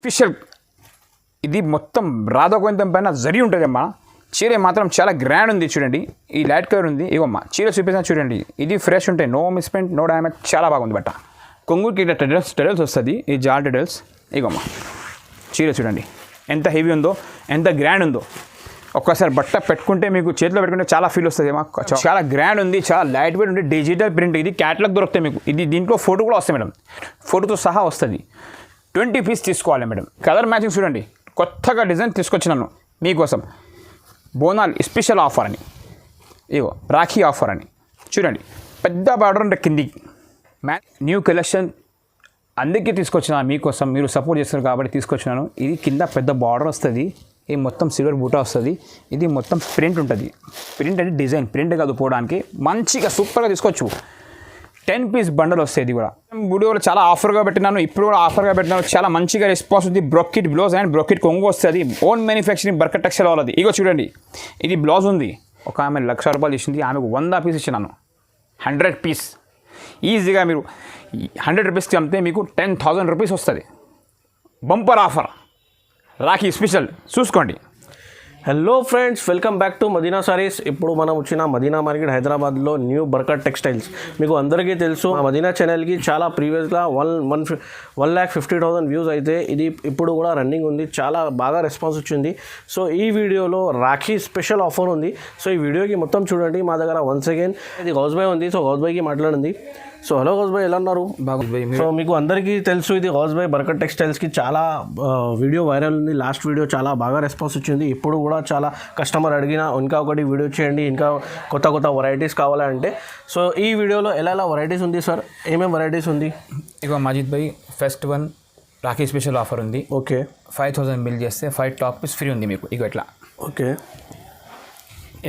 Special ఇది మొత్తం రాధోగంధం పైన జరి ఉంటుందమ్మా. చీర మాత్రం చాలా గ్రాండ్ ఉంది చూడండి. ఈ లైట్ కలర్ ఉంది. ఇగోమ్మా చీర చూపిస్తాను చూడండి. ఇది ఫ్రెష్ ఉంటాయి, నో మిస్ప్రింట్, నో డ్యామేజ్, చాలా బాగుంది బట్ట. కొంగుకి ఇట్లా టెడల్స్ వస్తుంది, ఈ జాల్ టెడల్స్. ఇగోమ్మా చీర చూడండి ఎంత హెవీ ఉందో, ఎంత గ్రాండ్ ఉందో. ఒక్కసారి బట్ట పెట్టుకుంటే మీకు చేతిలో పెట్టుకుంటే చాలా ఫీల్ వస్తుంది ఏమో. చాలా గ్రాండ్ ఉంది, చాలా లైట్ వెయిట్ ఉంది, డిజిటల్ ప్రింట్. ఇది క్యాటలాగ్ దొరుకుతాయి మీకు. ఇది దీంట్లో ఫోటో కూడా వస్తాయి మేడం, ఫోటోతో సహా వస్తుంది. 20 పీస్ తీసుకోవాలి మేడం. కలర్ మ్యాచింగ్ చూడండి, కొత్తగా డిజైన్ తీసుకొచ్చినాను మీకోసం. బోనాల్ స్పెషల్ ఆఫర్ అని, ఇగో రాఖీ ఆఫర్ అని చూడండి. పెద్ద బార్డర్ ఉంటే కిందికి న్యూ కలెక్షన్ అందుకే తీసుకొచ్చినా మీకోసం. మీరు సపోర్ట్ చేస్తారు కాబట్టి తీసుకొచ్చినాను. ఇది కింద పెద్ద బార్డర్ వస్తుంది, ఇది మొత్తం సిల్వర్ బూటా వస్తుంది. ఇది మొత్తం ప్రింట్ ఉంటుంది. ప్రింట్ అంటే డిజైన్, ప్రింట్ కాదు పోవడానికి. మంచిగా సూపర్గా తీసుకోవచ్చు. 10 పీస్ బండల్ వస్తాయి. ఇది కూడా వీడియోలో చాలా ఆఫర్గా పెట్టినాను, ఇప్పుడు కూడా ఆఫర్గా పెట్టినాను. చాలా మంచిగా రెస్పాన్స్ ఉంది. బ్రోకెట్ బ్లౌజ్ అండ్ బ్రోకెట్ కొంగు వస్తుంది. ఓన్ మ్యానుఫ్యాక్చరింగ్ బర్కత్ టెక్స్టైల్ వాళ్ళది. ఇగో చూడండి, ఇది బ్లౌజ్ ఉంది. ఒక ఆమె ₹1,00,000 ఇచ్చింది, ఆమెకు 100 పీస్ ఇచ్చినాను. 100 పీస్ ఈజీగా మీరు 100 రూపీస్కి అమ్మితే మీకు 10,000 రూపీస్ వస్తుంది. బంపర్ ఆఫర్ రాఖీ స్పెషల్ చూసుకోండి. Hello friends, welcome back to Madina sarees. ఇప్పుడు మనం వచ్చిన మదీనా మార్కెట్ హైదరాబాద్లో న్యూ బర్కత్ టెక్స్టైల్స్. మీకు అందరికీ తెలుసు, ఆ మదీనా ఛానల్కి చాలా ప్రీవియస్గా 1,50,000 వ్యూస్ అయితే ఇది ఇప్పుడు కూడా రన్నింగ్ ఉంది. చాలా బాగా రెస్పాన్స్ వచ్చింది. సో ఈ వీడియోలో రాఖీ స్పెషల్ ఆఫర్ ఉంది. సో ఈ వీడియోకి మొత్తం చూడండి. మా దగ్గర వన్స్ అగైన్ ఇది గౌజ్ భాయ్ ఉంది. సో గౌజ్ భాయ్కి మాట్లాడింది. సో హలో గౌజ్ భాయ్, ఎలా ఉన్నారు? బాగుంది. సో మీకు అందరికీ తెలుసు, ఇది గౌజ్ భాయ్ బర్కత్ టెక్స్టైల్స్కి చాలా వీడియో వైరల్ ఉంది. లాస్ట్ వీడియో చాలా బాగా రెస్పాన్స్ వచ్చింది. ఇప్పుడు కూడా చాలా కస్టమర్ అడిగిన ఇంకా ఒకటి వీడియో చేయండి, ఇంకా కొత్త కొత్త వెరైటీస్ కావాలంటే. సో ఈ వీడియోలో ఎలా వెరైటీస్ ఉంది సార్? ఏమేమి వెరైటీస్ ఉంది? ఇక Majeed bhai first one Rakhi special offer ఉంది. ఓకే, 5,000 బిల్ చేస్తే 5 టాప్ పీస్ ఫ్రీ ఉంది మీకు. ఇక ఇట్లా ఓకే,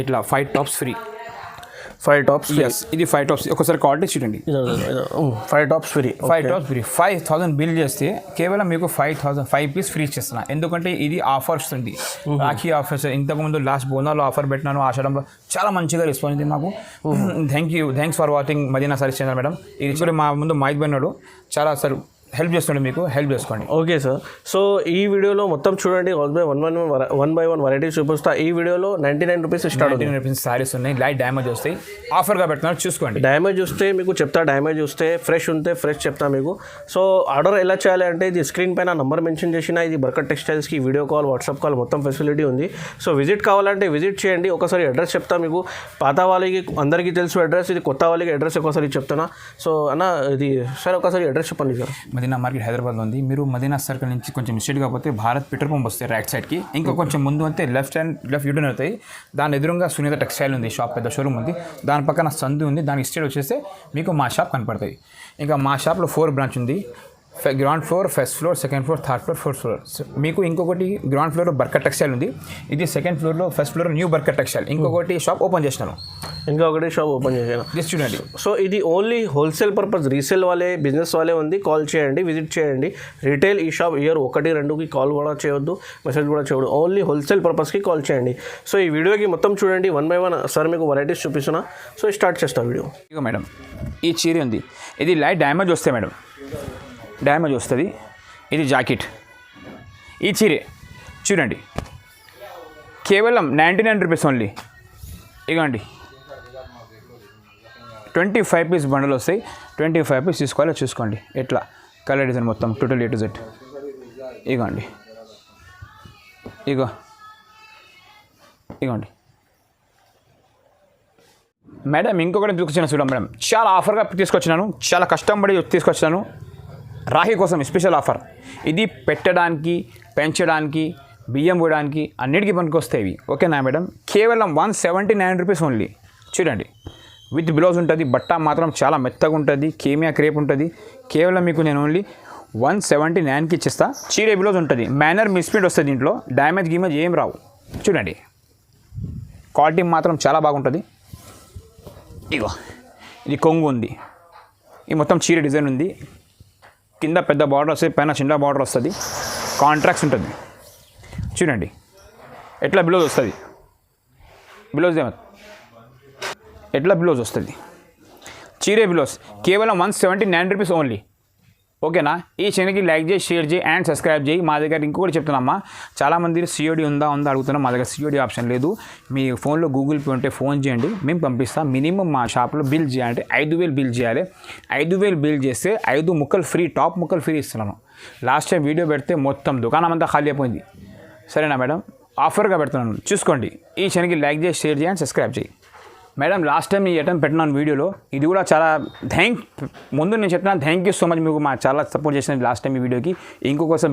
ఇట్లా 5 టాప్స్ ఫ్రీ. 5 టాప్స్. ఇది 5 టాప్స్. ఒకసారి క్వాలిటీ చూడండి. 5 tops free. 5 tops free. 5,000 bill చేస్తే కేవలం మీకు 5 పీస్ ఫ్రీ ఇచ్చేస్తున్నా. ఎందుకంటే ఇది ఆఫర్స్ ఉంది, రాఖీ ఆఫర్స్. ఇంతకుముందు లాస్ట్ బోనాలో ఆఫర్ పెట్టినాను, ఆషాఢంలో చాలా మంచిగా రెస్పాన్స్ ఉంది మాకు. Thanks for watching Madina sarees channel madam. ఇది చూడండి, మా ముందు మైద్ బన్నాడు, చాలా సార్ హెల్ప్ చేస్తుండే, మీకు హెల్ప్ చేసుకోండి. Okay sir. సో ఈ వీడియోలో మొత్తం చూడండి, వన్ బై వన్ వెరైటీస్ చూపిస్తా. ఈ వీడియోలో 99 రూపీస్ స్టార్ట్. 99 రూపీస్ సారీస్ ఉన్నాయి, లైట్ డ్యామేజ్ వస్తాయి. ఆఫర్గా పెడుతున్నారు, చూసుకోండి. డ్యామేజ్ వస్తే మీకు చెప్తా, డ్యామేజ్ వస్తే ఫ్రెష్ ఉంటే ఫ్రెష్ చెప్తా మీకు. సో ఆర్డర్ ఎలా చేయాలి అంటే, ఇది స్క్రీన్ పైన నంబర్ మెన్షన్ చేసిన, ఇది బర్కత్ టెక్స్టైల్స్కి వీడియో కాల్, వాట్సాప్ కాల్ మొత్తం ఫెసిలిటీ ఉంది. సో విజిట్ కావాలంటే విజిట్ చేయండి. ఒకసారి అడ్రస్ చెప్తా మీకు. పాత వాళ్ళకి అందరికీ తెలుసు అడ్రస్, ఇది కొత్త వాళ్ళకి అడ్రస్ ఒకసారి చెప్తున్నా. సో అన్న, ఇది సార్ ఒకసారి అడ్రస్ చెప్పండి సార్. మదీనా మార్కెట్ హైదరాబాద్లో ఉంది. మీరు మదీనా సర్కిల్ నుంచి కొంచెం మిస్టేట్ కాకపోతే భారత్ పెట్రోల్ పంప్ వస్తాయి రైట్ సైడ్కి. ఇంకా కొంచెం ముందు అంటే లెఫ్ట్ యూటర్న్ అవుతాయి. దాని ఎదురుగా సునీత టెక్స్టైల్ ఉంది, షాప్ పెద్ద షోరూమ్ ఉంది. దాని పక్కన సందు ఉంది, దానికి స్ట్రేట్ వచ్చేస్తే మీకు మా షాప్ కనపడుతుంది. ఇంకా మా షాప్లో 4 బ్రాంచ్ ఉంది. Ground floor, first floor, second floor, third floor, fourth floor. మీకు ఇంకొకటి గ్రౌండ్ ఫ్లోర్లో బర్కత్ టెక్స్టైల్ ఉంది. ఇది సెకండ్ ఫ్లోర్లో, first floor new Barkat textile. ఇంకొకటి షాప్ ఓపెన్ చేసినాను. జస్ట్ చూడండి. సో ఇది ఓన్లీ హోల్సేల్ పర్పస్, రీసేల్ వాళ్ళే, బిజినెస్ వాళ్ళే ఉంది. కాల్ చేయండి, విజిట్ చేయండి. రీటైల్ ఈ షాప్ ఇయర్ 1-2కి కాల్ కూడా చేయొద్దు, మెసేజ్ కూడా చేయొద్దు. ఓన్లీ హోల్సేల్ పర్పస్కి కాల్ చేయండి. సో ఈ వీడియోకి మొత్తం చూడండి, 1 బై 1 సార్ మీకు వెరైటీస్ చూపిస్తున్నా. సో స్టార్ట్ చేస్తా వీడియో. ఇక మేడం, ఈ చీర ఉంది, ఇది లైట్ డ్యామేజ్ వస్తాయి మేడం, డ్యామేజ్ వస్తుంది. ఇది జాకెట్. ఈ చీరే చూడండి, కేవలం 99 రూపీస్ ఓన్లీ. ఇగోండి, 25 పీస్ బండలు వస్తాయి. 25 పీస్ తీసుకోవాలి, చూసుకోండి. ఎట్లా కలర్ డిజైన్ మొత్తం టోటల్ A to Z. ఇగోండి, ఇగోండి మేడం. ఇంకొకటి తీసుకొచ్చాను చూడండి మేడం, చాలా ఆఫర్గా తీసుకొచ్చినాను, చాలా కష్టపడి తీసుకొచ్చినాను. రాఖీ కోసం స్పెషల్ ఆఫర్. ఇది పెట్టడానికి, పెంచడానికి, బియ్యం పోయడానికి అన్నిటికీ పనికొస్తాయి ఇవి. ఓకేనా మేడం? కేవలం 179 రూపీస్ ఓన్లీ. చూడండి, విత్ బ్లౌజ్ ఉంటుంది. బట్ట మాత్రం చాలా మెత్తగా ఉంటుంది, కేమియా క్రేప్ ఉంటుంది. కేవలం మీకు నేను ఓన్లీ 179కి ఇచ్చేస్తా. చీరే బ్లౌజ్ ఉంటుంది, మేనర్ మిస్ప్రింట్ వస్తుంది, దీంట్లో డ్యామేజ్ గీమేజ్ ఏం రావు. చూడండి, క్వాలిటీ మాత్రం చాలా బాగుంటుంది. ఇగో, ఇది కొంగు ఉంది, ఈ మొత్తం చీర డిజైన్ ఉంది. కింద పెద్ద బార్డర్ వస్తుంది, పైన చిన్న బార్డర్ వస్తుంది, కాంట్రాక్ట్స్ ఉంటుంది. చూడండి ఎట్లా బ్లౌజ్ వస్తుంది. బ్లౌజ్ ఎట్లా బ్లౌజ్ వస్తుంది, చీరే బ్లౌజ్. కేవలం 179 రూపీస్ ఓన్లీ. ఓకేనా? ఈ ఛానల్కి లైక్ చేయి, షేర్ చేయి అండ్ సబ్స్క్రైబ్ చేయి. మా దగ్గర ఇంకొకటి చెప్తున్నామ్మా, చాలామంది COD ఉందా అడుగుతున్నాం. మా దగ్గర COD ఆప్షన్ లేదు. మీ ఫోన్లో గూగుల్ పే ఉంటే ఫోన్ చేయండి, మేము పంపిస్తాం. మినిమం మా షాప్లో బిల్ చేయాలంటే 5,000 బిల్ చేయాలి. 5,000 బిల్ చేస్తే 5 ముక్కలు ఫ్రీ, టాప్ ముక్కలు ఫ్రీ ఇస్తున్నాను. లాస్ట్ టైం వీడియో పెడితే మొత్తం దుకాణం అంతా ఖాళీ అయిపోయింది. సరేనా మేడం? ఆఫర్గా పెడుతున్నాను, చూసుకోండి. ఈ ఛానల్కి లైక్ చేసి, షేర్ చేయి అండ్ సబ్స్క్రైబ్ చేయి. మేడం లాస్ట్ టైం ఈ ఐటమ్ పెట్టినాను వీడియోలో, ఇది కూడా చాలా ముందు నేను చెప్తున్నాను. థ్యాంక్ యూ సో మచ్, మీకు మా చాలా సపోర్ట్ చేసినది లాస్ట్ టైం ఈ వీడియోకి.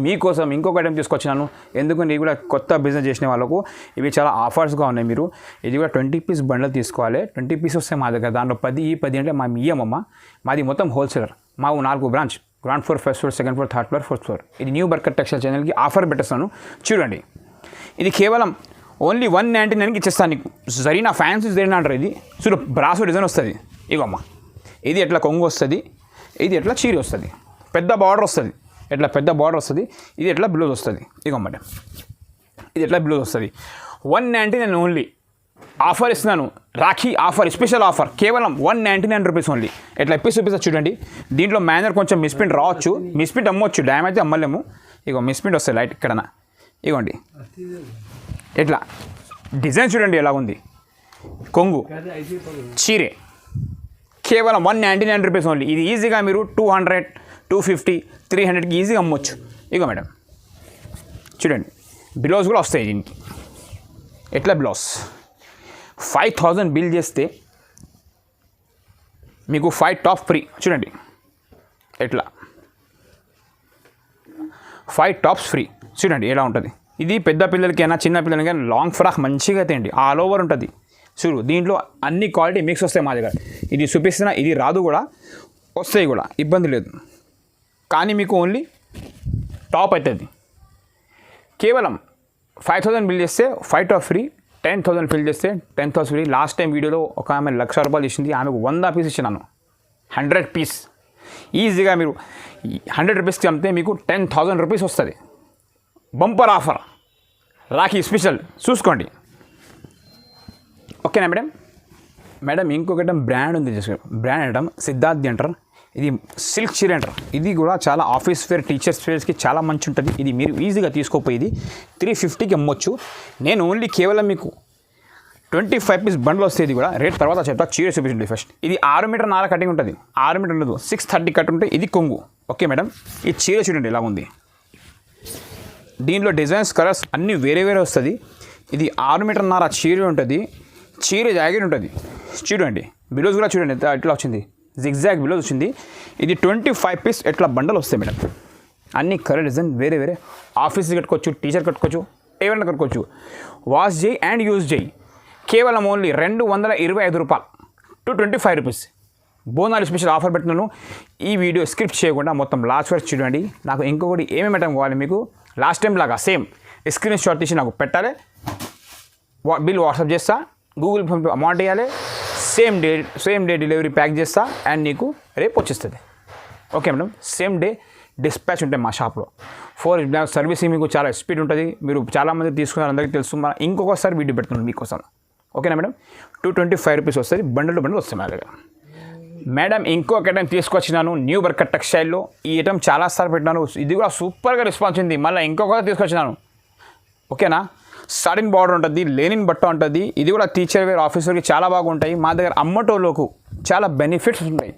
మీకోసం ఇంకొక ఐటమ్ తీసుకొచ్చినాను. ఎందుకంటే ఇది కూడా కొత్త బిజినెస్ చేసిన వాళ్ళకు ఇవి చాలా ఆఫర్స్గా ఉన్నాయి. మీరు ఇది కూడా 20 పీస్ బండ్లు తీసుకోవాలి. 20 పీస్ వస్తాయి మా దగ్గర. దాంట్లో 10 అంటే మా ఇయ్యమమ్మ. మాది మొత్తం హోల్సేలర్. మాకు 4 branch, ground floor, first floor, second floor, third floor, fourth floor. ఇది న్యూ బర్కత్ టెక్స్టైల్ ఛానల్కి ఆఫర్ పెట్టేస్తాను, చూడండి. ఇది కేవలం ఓన్లీ 199కి ఇచ్చేస్తాను నీకు. జరీనా ఫ్యాన్సీ జరీనా అంటారు. ఇది చూడు, బ్రాసో డిజైన్ వస్తుంది. ఇగమ్మా, ఇది ఎట్లా కొంగు వస్తుంది, ఇది ఎట్లా చీరి వస్తుంది, పెద్ద బార్డర్ వస్తుంది. ఎట్లా పెద్ద బార్డర్ వస్తుంది. ఇది ఎట్లా బ్లౌజ్ వస్తుంది. ఇగమ్మా, ఇది ఎట్లా బ్లౌజ్ వస్తుంది. 199 ఓన్లీ. ఆఫర్ ఇస్తున్నాను, రాఖీ ఆఫర్, స్పెషల్ ఆఫర్. కేవలం 199 రూపీస్ ఓన్లీ. ఎట్లా ఇప్పి చూపిస్తా చూడండి. దీంట్లో మేనర్ కొంచెం మిస్ప్రింట్ రావచ్చు, మిస్ప్రింట్ అమ్మవచ్చు, డ్యామేజ్ అయితే అమ్మలేము. ఇగో మిస్ప్రింట్ వస్తుంది లైట్ ఇక్కడనా. ఇగోండి ఎట్లా డిజైన్ చూడండి ఎలా ఉంది. కొంగు చీరే కేవలం 199 రూపీస్ ఓన్లీ. ఇది ఈజీగా మీరు 200, 250, 300కి ఈజీగా అమ్మవచ్చు. ఇగో మేడం చూడండి, బ్లౌజ్ కూడా వస్తాయి దీనికి. ఎట్లా బ్లౌజ్ 5,000 బిల్ చేస్తే మీకు 5 టాప్ ఫ్రీ. చూడండి ఎట్లా 5 టాప్స్ ఫ్రీ. చూడండి ఎలా ఉంటుంది. ఇది పెద్ద పిల్లలకైనా చిన్న పిల్లలకైనా లాంగ్ ఫ్రాక్ మంచిగా తేండి, ఆల్ ఓవర్ ఉంటుంది. చూడు, దీంట్లో అన్ని క్వాలిటీ మిక్స్ వస్తాయి మా దగ్గర. ఇది చూపిస్తున్నా, ఇది రాదు కూడా, వస్తాయి కూడా, ఇబ్బంది లేదు. కానీ మీకు ఓన్లీ టాప్ అవుతుంది. కేవలం 5,000 బిల్ చేస్తే 5 టాప్ ఫ్రీ. 10,000 బిల్ చేస్తే 10,000 ఫ్రీ. లాస్ట్ టైం వీడియోలో ఒక ఆమె 1,00,000 రూపాయలు ఇచ్చింది, ఆమెకు 100 పీస్ ఇచ్చినాను. 100 పీస్ ఈజీగా మీరు 100 రూపీస్కి అమ్మితే మీకు 10,000 రూపీస్ వస్తుంది. బంపర్ ఆఫర్, రాఖీ స్పెషల్, చూసుకోండి. ఓకేనా మేడం? మేడం ఇంకొకటి బ్రాండ్ ఉంది, బ్రాండ్ ఐటమ్ సిద్ధార్థ్ అంటారు. ఇది సిల్క్ చీర అంటారు. ఇది కూడా చాలా ఆఫీస్ వేర్, టీచర్స్ వేర్స్కి చాలా మంచి ఉంటుంది. ఇది మీరు ఈజీగా తీసుకోపోయేది 350కి అమ్మొచ్చు. నేను ఓన్లీ కేవలం మీకు 25 పీస్ బండ్లు వస్తే ఇది కూడా రేట్ తర్వాత చెప్తా. చీర చూపించండి ఫస్ట్. ఇది 6 మీటర్ 4 కటింగ్ ఉంటుంది. 6 మీటర్ ఉండదు, 630 కట్ ఉంటే ఇది కొంగు. ఓకే మేడం, ఈ చీర చూడండి ఎలా ఉంది. దీంట్లో డిజైన్స్, కలర్స్ అన్నీ వేరే వేరే వస్తుంది. ఇది 6 మీటర్ 4 చీర ఉంటుంది. చీర జాకెట్ ఉంటుంది. చూడండి బ్లౌజ్ కూడా చూడండి ఎట్లా వచ్చింది, జిగ్జాగ్ బ్లౌజ్ వచ్చింది. ఇది 25 పీస్ ఎట్లా బండలు వస్తాయి మేడం. అన్ని కలర్ డిజైన్ వేరే వేరే. ఆఫీస్ కట్టుకోవచ్చు, టీచర్ కట్టుకోవచ్చు, ఏమైనా కట్టుకోవచ్చు. వాష్ చేయి అండ్ యూజ్ చేయి. కేవలం ఓన్లీ 225 రూపాయలు, 225 రూపీస్. బోనాలు స్పెషల్ ఆఫర్ పెట్టినాను. ఈ వీడియో స్క్రిప్ట్ చేయకుండా మొత్తం లాస్ట్ వరకు చూడండి. నాకు ఇంకొకటి ఏమేమి ఐటమ్ కావాలి మీకు, లాస్ట్ టైం లాగా సేమ్ స్క్రీన్ షాట్ తీసి నాకు పెట్టాలి. బిల్ వాట్సాప్ చేస్తా, గూగుల్ ఫోన్పే అమౌంట్ వేయాలి. సేమ్ డే డెలివరీ ప్యాక్ చేస్తా అండ్ నీకు రేపు వచ్చేస్తుంది. Okay madam, same day dispatch ఉంటాయి మా షాప్లో. 4 సర్వీసింగ్ మీకు చాలా స్పీడ్ ఉంటుంది. మీరు చాలామంది తీసుకున్నారు, అందరికీ తెలుసు. మన ఇంకొకసారి వీడియో పెడుతున్నాను మీకోసం. ఓకేనా మేడం? 225 రూపీస్ వస్తుంది. బండలు వస్తాయి మా దగ్గర. మేడం ఇంకొక ఐటమ్ తీసుకొచ్చినాను న్యూ బర్కత్ టెక్స్టైల్లో. ఈ ఐటమ్ చాలాసార్లు పెట్టినాను, ఇది కూడా సూపర్గా రెస్పాన్స్ ఉంది. మళ్ళీ ఇంకొక తీసుకొచ్చినాను. ఓకేనా? సాటిన్ బార్డర్ ఉంటుంది, లెనిన్ బట్ట ఉంటుంది. ఇది కూడా టీచర్ వేర్, ఆఫీసర్కి చాలా బాగుంటాయి. మా దగ్గర అమ్మటోళ్ళకు చాలా బెనిఫిట్స్ ఉంటాయి.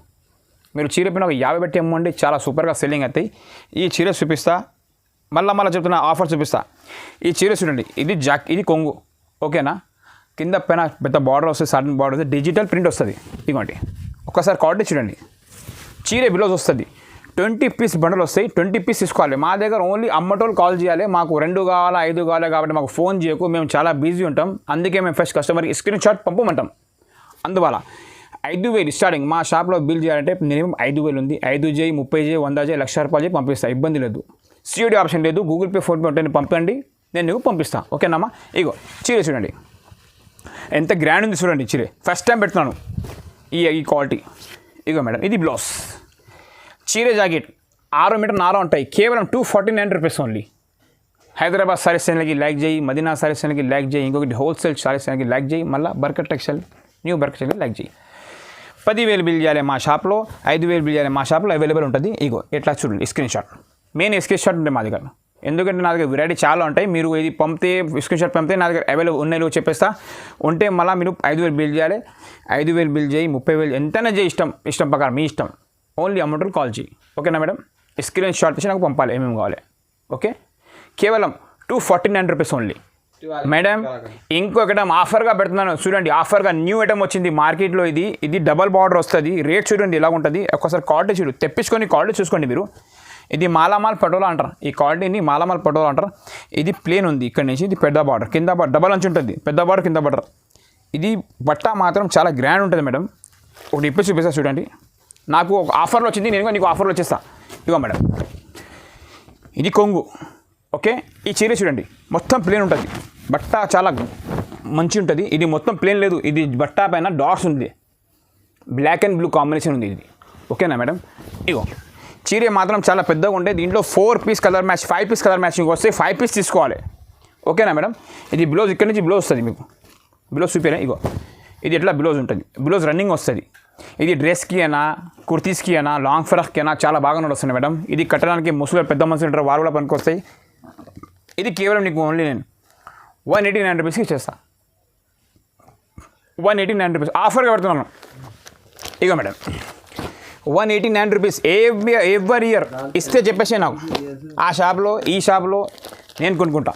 మీరు చీర పైన ఒక 50 పెట్టి అమ్మండి, చాలా సూపర్గా సెల్లింగ్ అవుతాయి. ఈ చీర చూపిస్తా, మళ్ళీ చెప్తున్నా, ఆఫర్ చూపిస్తా. ఈ చీర చూడండి, ఇది కొంగు. ఓకేనా? కింద పైన పెద్ద బార్డర్ వస్తుంది, సాటిన్ బార్డర్ వస్తుంది, డిజిటల్ ప్రింట్ వస్తుంది. ఇదిగోండి ఒక్కసారి క్వాలిటీ చూడండి. చీర బ్లౌజ్ వస్తుంది. 20 పీస్ బండలు వస్తాయి. 20 పీస్ తీసుకోవాలి. మా దగ్గర ఓన్లీ అమ్మటోళ్ళు కాల్ చేయాలి. మాకు 2 కావాలా 5 కావాలి కాబట్టి మాకు ఫోన్ చేయకు, మేము చాలా బిజీ ఉంటాం. అందుకే మేము ఫస్ట్ కస్టమర్కి స్క్రీన్ షాట్ పంపమంటాం. అందువల్ల 5,000 స్టార్టింగ్. మా షాప్లో బిల్ చేయాలంటే మినిమం 5,000 ఉంది. 5 చేయి, 30 చేయి, 100 చేయి, 1,00,000 రూపాయలు చేయి పంపిస్తాను. ఇబ్బంది లేదు. COD ఆప్షన్ లేదు. గూగుల్ పే, ఫోన్పే ఉంటే పంపండి, నేను నీకు పంపిస్తాను. ఓకేనమ్మా? ఇగో చీర చూడండి ఎంత గ్రాండ్ ఉంది. చూడండి చీర ఫస్ట్ టైం పెడుతున్నాను. ఈ క్వాలిటీ. ఇగో మేడం, ఇది బ్లౌజ్. చీర జాకెట్ 6 మీటర్ 4 ఉంటాయి. కేవలం 249 రూపీస్ ఓన్లీ. హైదరాబాద్ సారీస్ ఛానల్కి లైక్ చేయి, మదీనా సారీస్ ఛానల్కి లైక్ చేయి, ఇంకొకటి హోల్సేల్ సారీస్ ఛానల్కి లైక్ చేయి, మళ్ళీ బర్కత్ టెక్స్టైల్ న్యూ బర్కత్ ఛానల్కి లైక్ చేయి. 10,000 బిల్ చేయాలి మా షాప్లో, 5,000 బిల్ చేయాలి మా షాప్లో అవైలబుల్ ఉంటుంది. ఇగో ఇట్లా చూడండి screen shot, main screen shot ఉంటుంది మా దగ్గర. ఎందుకంటే నా దగ్గర వెరైటీ చాలా ఉంటాయి. మీరు ఇది పంపితే స్క్రీన్ షాట్ పంపితే నా దగ్గర అవైలబుల్ ఉన్నాయి చెప్పేస్తా. ఉంటే మళ్ళీ మీరు 5,000 బిల్ చేయాలి, 5,000 బిల్ చేయి, 30,000 ఎంతైనా చేయి, ఇష్టం ప్రకారం మీ ఇష్టం. ఓన్లీ అమౌంట్ కాల్ చేయి. ఓకేనా మేడం? స్క్రీన్ షాట్ తీసి నాకు పంపాలి ఏమేమి కావాలి. ఓకే, కేవలం 249 రూపీస్ ఓన్లీ. మేడం ఇంకొకటి ఆఫర్గా పెడుతున్నాను చూడండి. ఆఫర్గా న్యూ ఐటమ్ వచ్చింది మార్కెట్లో. ఇది డబల్ బార్డర్ వస్తుంది. రేట్ చూడండి ఎలా ఉంటుంది. ఒకసారి క్వాలిటీ చూడు, తెప్పించుకొని క్వాలిటీ చూసుకోండి మీరు. ఇది మాలామాల్ పటోలా అంటారు. ఈ క్వాలిటీని మాలామాల్ పటోలా అంటారు. ఇది ప్లేన్ ఉంది ఇక్కడ నుంచి, ఇది పెద్ద బార్డర్, కింద డబల్ అంచు ఉంటుంది, పెద్ద బార్డర్ కింద బార్డర్. ఇది బట్ట మాత్రం చాలా గ్రాండ్ ఉంటుంది మేడం. ఒకటి ఇప్పి చూపిస్తా చూడండి. నాకు ఒక ఆఫర్లో వచ్చింది, నేను నీకు ఆఫర్లో వచ్చేస్తా. ఇగో మేడం, ఇది కొంగు. ఓకే, ఈ చీర చూడండి మొత్తం ప్లేన్ ఉంటుంది. బట్ట చాలా మంచి ఉంటుంది. ఇది మొత్తం ప్లేన్ లేదు, ఇది బట్ట పైన డాట్స్ ఉంది, బ్లాక్ అండ్ బ్లూ కాంబినేషన్ ఉంది ఇది. ఓకేనా మేడం? ఇగో చీర మాత్రం చాలా పెద్దగా ఉండే. దీంట్లో 4 piece colour match, 5 piece colour matching వస్తే 5 పీస్ తీసుకోవాలి. ఓకేనా మేడం? ఇది బ్లౌజ్ ఇక్కడ నుంచి బ్లౌజ్ వస్తుంది మీకు. బ్లౌజ్ చూపారా? ఇగో ఇది ఎట్లా బ్లౌజ్ ఉంటుంది, బ్లౌజ్ రన్నింగ్ వస్తుంది. ఇది డ్రెస్కి అయినా, కుర్తీస్కి అయినా, లాంగ్ ఫ్రాక్కి అయినా చాలా బాగా నడుస్తుంది మేడం. ఇది కట్టడానికి ముసలి పెద్ద మనుషులు ఉంటారు, వారు కూడా పనికి వస్తాయి. ఇది కేవలం నీకు ఓన్లీ నేను 189 రూపీస్కి ఇచ్చేస్తాను. 189 రూపీస్ ఆఫర్గా పెడుతున్నాను. ఇగో మేడం 189 రూపీస్ ఎవ్రీ ఇయర్ ఇస్తే చెప్పేసే నాకు. ఆ షాప్లో ఈ షాప్లో నేను కొనుక్కుంటా.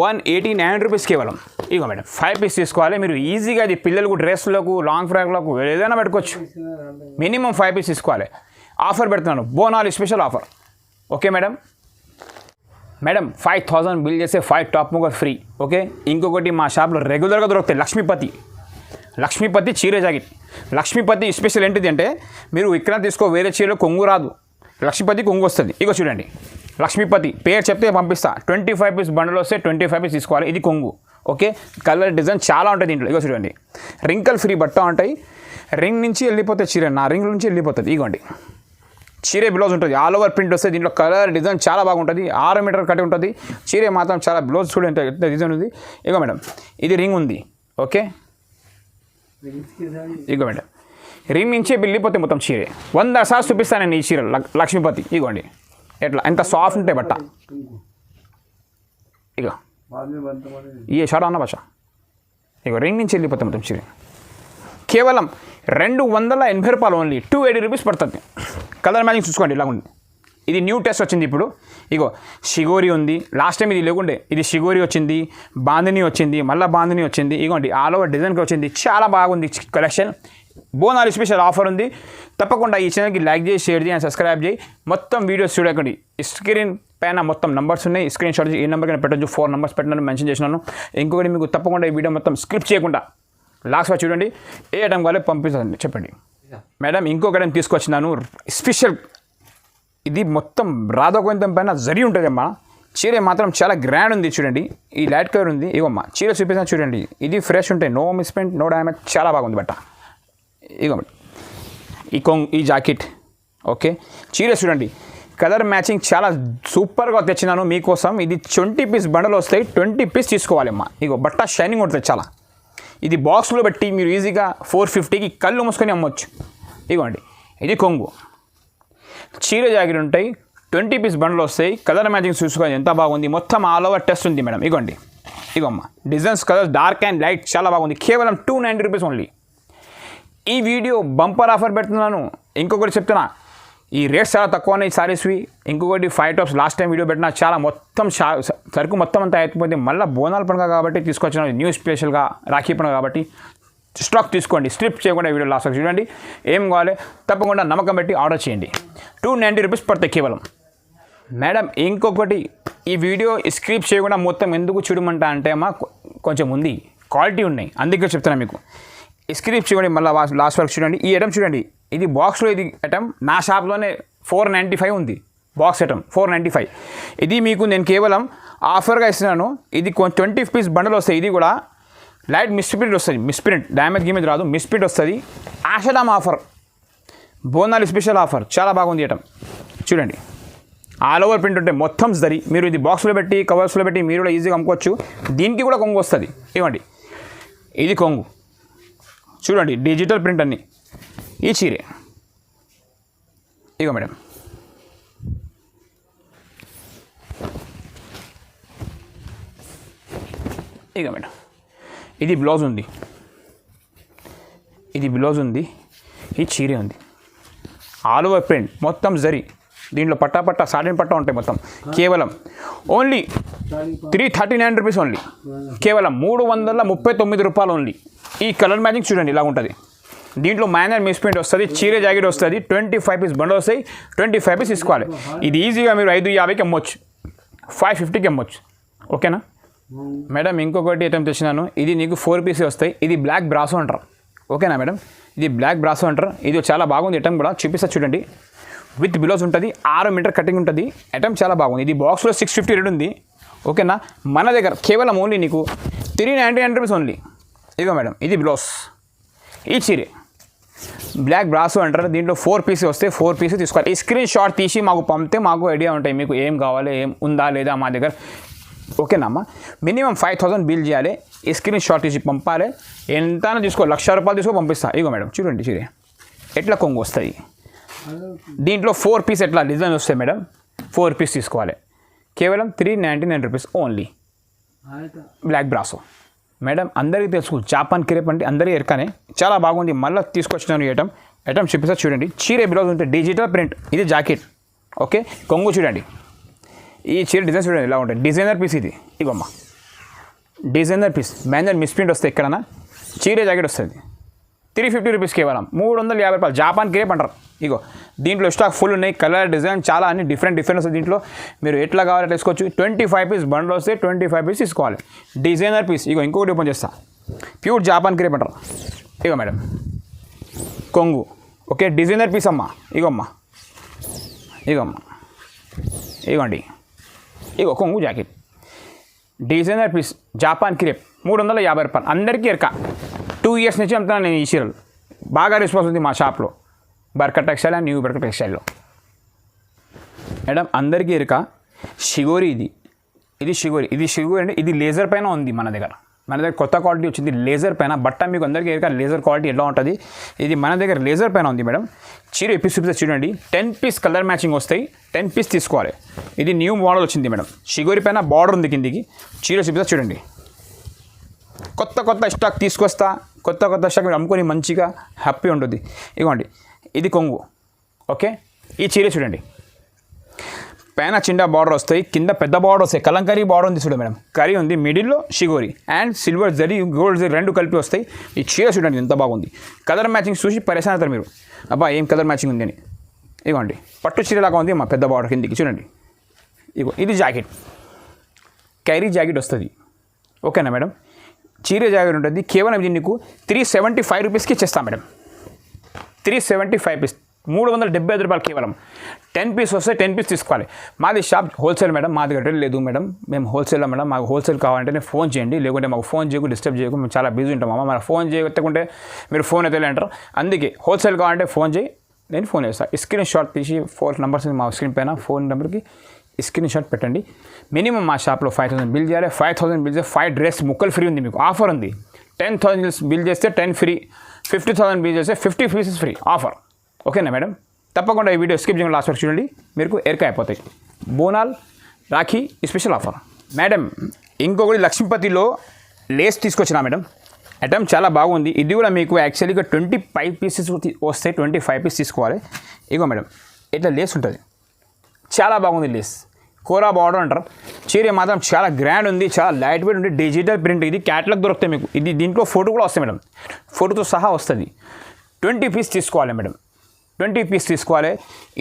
189 రూపీస్ కేవలం. ఇగో మేడం 5 పీస్ తీసుకోవాలి మీరు ఈజీగా. అది పిల్లలకు డ్రెస్లకు, లాంగ్ ఫ్రాక్లకు ఏదైనా పెట్టుకోవచ్చు. మినిమం 5 పీస్ తీసుకోవాలి. ఆఫర్ పెడుతున్నాను, Bonalu special offer. Okay madam? Madam 5,000 bill చేస్తే 5 టాప్ ముగర్ ఫ్రీ. ఓకే, ఇంకొకటి మా షాప్లో రెగ్యులర్గా దొరుకుతాయి లక్ష్మీపతి చీర జాకెట్. లక్ష్మీపతి స్పెషల్ ఏంటిది అంటే, మీరు ఇక్కడ తీసుకో, వేరే చీరలో కొంగు రాదు, లక్ష్మీపతి కొంగు వస్తుంది. ఇగో చూడండి లక్ష్మీపతి పేరు చెప్తే పంపిస్తా. 25 పీస్ బండలు వస్తే 25 పీస్ తీసుకోవాలి. ఇది కొంగు. ఓకే, కలర్ డిజైన్ చాలా ఉంటుంది దీంట్లో. ఇగో చూడండి రింకల్ ఫ్రీ బట్ట ఉంటాయి. రింగ్ నుంచి వెళ్ళిపోతే చీర, నా రింగ్ నుంచి వెళ్ళిపోతుంది. ఇగోండి చీర బ్లౌజ్ ఉంటుంది, ఆల్ ఓవర్ ప్రింట్ వస్తుంది. దీంట్లో కలర్ డిజైన్ చాలా బాగుంటుంది. 6 మీటర్ కట్టి ఉంటుంది. చీర మాత్రం చాలా బ్లౌజ్ కూడా ఎంత డిజైన్ ఉంది. ఇగో మేడం ఇది రింగ్ ఉంది. ఓకే, ఇగో మేడం రింగ్ నుంచి వెళ్ళిపోతే మొత్తం చీర 100 సార్లు చూపిస్తాను నేను ఈ చీర లక్ష్మీపతి. ఇగోండి ఎట్లా ఎంత సాఫ్ట్ ఉంటాయి బట్ట. ఇగో ఈ షార్ట్ అన్న భాష. ఇగో రింగ్ నుంచి వెళ్ళిపోతే మొత్తం చీర కేవలం 280 రూపాయలు ఓన్లీ. 280 రూపీస్ పడుతుంది. కలర్ మ్యాచింగ్ చూసుకోండి ఇలా ఉంది. ఇది న్యూ టెస్ట్ వచ్చింది ఇప్పుడు. ఇగో షిగోరి ఉంది, లాస్ట్ టైం ఇది లేకుండే. ఇది షిగోరి వచ్చింది, బాందిని వచ్చింది, మళ్ళీ బాందిని వచ్చింది. ఇగోండి ఆల్ ఓవర్ డిజైన్కి వచ్చింది. చాలా బాగుంది కలెక్షన్. బోనాలు స్పెషల్ ఆఫర్ ఉంది. తప్పకుండా ఈ ఛానల్కి లైక్ చేసి, షేర్ చేసి, సబ్స్క్రైబ్ చేయి. మొత్తం వీడియోస్ చూడకండి. స్క్రీన్ పైన మొత్తం నంబర్స్ ఉన్నాయి. స్క్రీన్ షాట్ ఏ నెంబర్కైనా పెట్టచ్చు. 4 నంబర్స్ పెట్టినాను, మెన్షన్ చేసినాను. ఇంకొకటి మీకు తప్పకుండా ఈ వీడియో మొత్తం స్క్రిప్ట్ చేయకుండా లాస్ట్గా చూడండి. ఏ ఐటమ్ కావాలి పంపిస్తుంది చెప్పండి. మేడం ఇంకొక ఐటమ్ తీసుకొచ్చినాను స్పెషల్. ఇది మొత్తం రాధోకొంతం పైన జరి ఉంటుందమ్మా. చీర మాత్రం చాలా గ్రాండ్ ఉంది చూడండి. ఈ లైట్ కలర్ ఉంది. ఇవమ్మా చీర చూపిస్తాను చూడండి. ఇది ఫ్రెష్ ఉంటాయి, నో మిస్ప్రింట్, నో డ్యామేజ్, చాలా బాగుంది బట్ట. ఇగోండి ఈ జాకెట్. ఓకే, చీర చూడండి కలర్ మ్యాచింగ్ చాలా సూపర్గా తెచ్చినాను మీకోసం. ఇది 20 పీస్ బండలు వస్తాయి. 20 పీస్ తీసుకోవాలమ్మా. ఇగో బట్ట షైనింగ్ ఉంటుంది చాలా. ఇది బాక్స్లో పెట్టి మీరు ఈజీగా 450కి కళ్ళు మూసుకొని అమ్మొచ్చు. ఇగోండి ఇది కొంగు. చీర జాకెట్ ఉంటాయి. 20 పీస్ బండ్లు వస్తాయి. కలర్ మ్యాచింగ్ చూసుకోండి ఎంత బాగుంది. మొత్తం ఆల్ ఓవర్ టెస్ట్ ఉంది మేడం. ఇగోండి ఇగోమ్మ designs colours dark and light చాలా బాగుంది. కేవలం 290 రూపీస్ ఓన్లీ. ఈ వీడియో బంపర్ ఆఫర్ పెడుతున్నాను. ఇంకొకటి చెప్తున్నా, ఈ రేట్స్ చాలా తక్కువ ఉన్నాయి సారీస్వి. ఇంకొకటి 5 టాప్స్ లాస్ట్ టైం వీడియో పెట్టినా చాలా మొత్తం సరుకు మొత్తం అంతా అయిపోయింది. మళ్ళీ బోనాల పండుగ కాబట్టి తీసుకొచ్చిన న్యూ స్పెషల్గా రాఖీ పండుగ కాబట్టి స్టాక్ తీసుకోండి. స్ట్రిప్ చేయకుండా వీడియో లాస్ట్ చూడండి. ఏం కావాలి తప్పకుండా నమ్మకం పెట్టి ఆర్డర్ చేయండి. 290 రూపీస్ పడతాయి కేవలం. మేడం ఇంకొకటి, ఈ వీడియో స్క్రిప్ట్ చేయకుండా మొత్తం ఎందుకు చూడమంటా అంటే అమ్మా కొంచెం ఉంది, క్వాలిటీ ఉన్నాయి, అందుకే చెప్తున్నాను మీకు. స్క్రిప్ట్ చూడండి, మళ్ళీ లాస్ట్ వరకు చూడండి. ఈ ఐటమ్ చూడండి, ఇది బాక్స్లో ఇది ఐటమ్ నా షాప్లోనే 495 ఉంది. Box item 495. ఇది మీకు నేను కేవలం ఆఫర్గా ఇస్తున్నాను. ఇది 20 పీస్ బండలు వస్తాయి. ఇది కూడా లైట్ మిస్ప్రింట్ వస్తుంది. మిస్ప్రింట్ డ్యామేజ్ గిమేజ్ రాదు, మిస్ప్రింట్ వస్తుంది. ఆషాఢం ఆఫర్, బోనాలు స్పెషల్ ఆఫర్, చాలా బాగుంది ఐటమ్ చూడండి. ఆల్ ఓవర్ ప్రింట్ ఉంటాయి మొత్తం జరి. మీరు ఇది బాక్స్లో పెట్టి కవర్స్లో పెట్టి మీరు కూడా ఈజీగా అమ్ముకోవచ్చు. దీనికి కూడా కొంగు వస్తుంది. ఇవ్వండి ఇది కొంగు చూడండి, డిజిటల్ ప్రింట్ అన్ని ఈ చీరే ఇగో మేడం, ఇగో మేడం, ఇది బ్లౌజ్ ఉంది, ఇది బ్లౌజ్ ఉంది, ఈ చీరే ఉంది, ఆల్ ఓవర్ ప్రింట్ మొత్తం జరీ, దీంట్లో పట్టా సాటిన్ పట్టా ఉంటాయి మొత్తం. కేవలం ఓన్లీ 339 రూపీస్ ఓన్లీ, కేవలం 339 రూపాయలు ఓన్లీ. ఈ కలర్ మ్యాచింగ్ చూడండి ఇలా ఉంటుంది. దీంట్లో మైనర్ మిస్ప్రింట్ వస్తుంది, చీరే జాకెట్ వస్తుంది, 25 పీస్ బండల్ వస్తాయి, 25 పీస్ తీసుకోవాలి. ఇది ఈజీగా మీరు 550కి అమ్మొచ్చు, 550కి అమ్మొచ్చు. ఓకేనా మేడం? ఇంకొకటి ఐటమ్ తెచ్చినాను, ఇది నీకు 4 పీసే వస్తాయి. ఇది బ్లాక్ బ్రాసో అంటారు. ఓకేనా మేడం? ఇది బ్లాక్ బ్రాసో అంటారు. ఇది చాలా బాగుంది ఐటమ్ కూడా, చూపిస్తా చూడండి. విత్ బిలోస్ ఉంటుంది, 6 మీటర్ కటింగ్ ఉంటుంది. ఐటమ్ చాలా బాగుంది. ఇది బాక్స్లో 650 రేట్ ఉంది. ఓకేనా? మన దగ్గర కేవలం ఓన్లీ నీకు 399 రూపీస్ ఓన్లీ. ఇదిగో మేడం, ఇది బ్లౌజ్, ఈ చీరే బ్లాక్ బ్రాసో అంటారు. దీంట్లో 4 పీసెస్ వస్తే 4 పీసెస్ తీసుకోవాలి. ఈ స్క్రీన్ షాట్ తీసి మాకు పంపితే మాకు ఐడియా ఉంటాయి మీకు ఏం కావాలి, ఏం ఉందా లేదా మా దగ్గర. ఓకేనా అమ్మా? మినిమం 5000 బిల్ చేయాలి, ఈ స్క్రీన్ షాట్ తీసి పంపాలి. ఎంతైనా తీసుకో, 1,00,000 రూపాయలు తీసుకో పంపిస్తా. ఇగో మేడం చూడండి చీరే ఎట్లా కొంగు వస్తాయి. దీంట్లో 4 పీస్ ఎట్లా డిజైన్ వస్తాయి మేడం. 4 పీస్ తీసుకోవాలి, కేవలం 399 rupees only. Black brasso madam, అందరికీ తెలుసు జాపాన్ క్రేప్ అంటే అందరికీ ఎరకనే, చాలా బాగుంది. మళ్ళీ తీసుకొచ్చినాను ఐటమ్ చూపిస్తా చూడండి. చీరే బ్లౌజ్ ఉంటే డిజిటల్ ప్రింట్, ఇది జాకెట్. ఓకే, కొంగు చూడండి, ఈ చీర డిజైన్ చూడండి ఎలా ఉంటుంది. డిజైనర్ పీస్ ఇది, ఇగోమ్మ డిజైనర్ పీస్, మైనర్ మిస్ప్రింట్ వస్తే ఎక్కడన్నా. చీరే జాకెట్ వస్తుంది, 350 రూపీస్, కేవలం 350 రూపాయలు. జాపాన్ క్రేప్ అంటారు. ఇగో దీంట్లో స్టాక్ ఫుల్ ఉన్నాయి, కలర్ డిజైన్ చాలా అన్ని డిఫరెంట్ వస్తుంది. దీంట్లో మీరు ఎట్లా కావాలో తీసుకోవచ్చు. 25 పీస్ బండ్లు వస్తే 25 పీస్ తీసుకోవాలి. డిజైనర్ పీస్, ఇగో ఇంకొకటి ఓపెన్ చేస్తా, ప్యూర్ జాపాన్ క్రేప్ అంటారు. ఇగో మేడం కొంగు. ఓకే, డిజైనర్ పీస్ అమ్మ, ఇగోమ్మ ఇగోండి, ఇగో కొంగు jacket, designer piece, Japan crepe, 350 రూపాయలు. అందరికీ ఎరక, 2 ఇయర్స్ నుంచి అమ్ముతున్నాను నేను ఈ చీరలు. బాగా రెస్పాన్స్ ఉంది మా షాప్లో, Barkat textile and new Barkat టెక్స్టైల్లో. Madam అందరికీ ఎరక, షిగోరి ఇది షిగోరి అంటే ఇది లేజర్ పైన ఉంది మన దగ్గర కొత్త క్వాలిటీ వచ్చింది లేజర్ పైన. బట్ట మీకు అందరికీ ఎరక లేజర్ క్వాలిటీ ఎలా ఉంటుంది. ఇది మన దగ్గర లేజర్ పైన ఉంది మేడం. చీర పీస్ చూడండి, 10 పీస్ కలర్ మ్యాచింగ్ వస్తాయి, 10 పీస్ తీసుకోవాలి. ఇది న్యూ మోడల్ వచ్చింది మేడం. షిగోరి పైన బార్డర్ ఉంది కిందికి. చీర చూడండి, కొత్త స్టాక్ తీసుకొస్తా, కొత్త స్టాక్ మీరు అమ్ముకొని మంచిగా హ్యాపీ ఉంటుంది. ఇవ్వండి, ఇది కొంగు. ఓకే, ఈ చీర చూడండి, పైన చిన్న బార్డర్ వస్తాయి, కింద పెద్ద బార్డర్ వస్తాయి. కలంకరీ బార్డర్ ఉంది చూడండి మేడం, కరీ ఉంది, మిడిల్లో షిగోరి and silver zari gold zari 2 కలిపి వస్తాయి. ఈ చీర చూడండి ఎంత బాగుంది. కలర్ మ్యాచింగ్ చూసి పరేషాన్ అవుతారు మీరు, అబ్బా ఏం కలర్ మ్యాచింగ్ ఉంది అని. ఇవ్వండి, పట్టు చీరలాగా ఉంది మా పెద్ద బార్డర్ కిందికి చూడండి. ఇగో ఇది జాకెట్, క్యారీ జాకెట్ వస్తుంది. ఓకేనా మేడం? చీర జాకెట్ ఉంటుంది. కేవలం ఇది నీకు 375 రూపీస్కి ఇచ్చేస్తాం మేడం. 375 పీస్, 375 రూపాయలు కేవలం. 10 పీస్ వస్తే 10 పీస్ తీసుకోవాలి. మాది షాప్ హోల్సేల్ మేడం, మా దగ్గర లేదు మేడం, మేము హోల్సేల్లో మేడం. మాకు హోల్సేల్ కావాలంటే ఫోన్ చేయండి, లేకుంటే మాకు ఫోన్ చేయకు, డిస్టర్బ్ చేయకు, మేము చాలా బిజీ ఉంటాం. మన ఫోన్ చేయకుంటే మీరు ఫోన్ అయితే అంటారు. అందుకే హోల్సేల్ కావాలంటే ఫోన్ చేయి, నేను ఫోన్ చేస్తాను. స్క్రీన్ షాట్ తీసి 4 నెంబర్స్ మా స్క్రీన్ పైన, ఫోన్ నెంబర్కి స్క్రీన్ షాట్ పెట్టండి. మినిమం మా షాప్లో 5000 బిల్ చేయాలి. 5000 బిల్ చేస్తే 5 డ్రెస్ ముక్కలు ఫ్రీ ఉంది. మీకు ఆఫర్ ఉంది. 10,000 బిల్ చేస్తే 10 ఫ్రీ, 50,000 బిల్ చేస్తే 50 పీసెస్ ఫ్రీ ఆఫర్. ఓకేనా మేడం? తప్పకుండా ఈ వీడియో స్కిప్ చేయడం లాస్ట్ వరకు చూడండి, మీకు ఎరక అయిపోతాయి. బోనాల్ రాఖీ స్పెషల్ ఆఫర్ మేడం. ఇంకొకటి లక్ష్మీపతిలో లేస్ తీసుకొచ్చినా మేడం. ఐటమ్ చాలా బాగుంది. ఇది కూడా మీకు యాక్చువల్గా 25 పీసెస్ వస్తాయి, 25 పీస్ తీసుకోవాలి. ఇగో మేడం ఇట్లా లేస్ ఉంటుంది, చాలా బాగుంది లేస్. కోరా బార్డర్ అంటారు. చీర మాత్రం చాలా గ్రాండ్ ఉంది, చాలా లైట్ వెయిట్ ఉంది, డిజిటల్ ప్రింట్. ఇది క్యాటలాగ్ దొరుకుతాయి మీకు. ఇది దీంట్లో ఫోటో కూడా వస్తాయి మేడం, ఫోటోతో సహా వస్తుంది. 20 పీస్ తీసుకోవాలి మేడం, 20 పీస్ తీసుకోవాలి.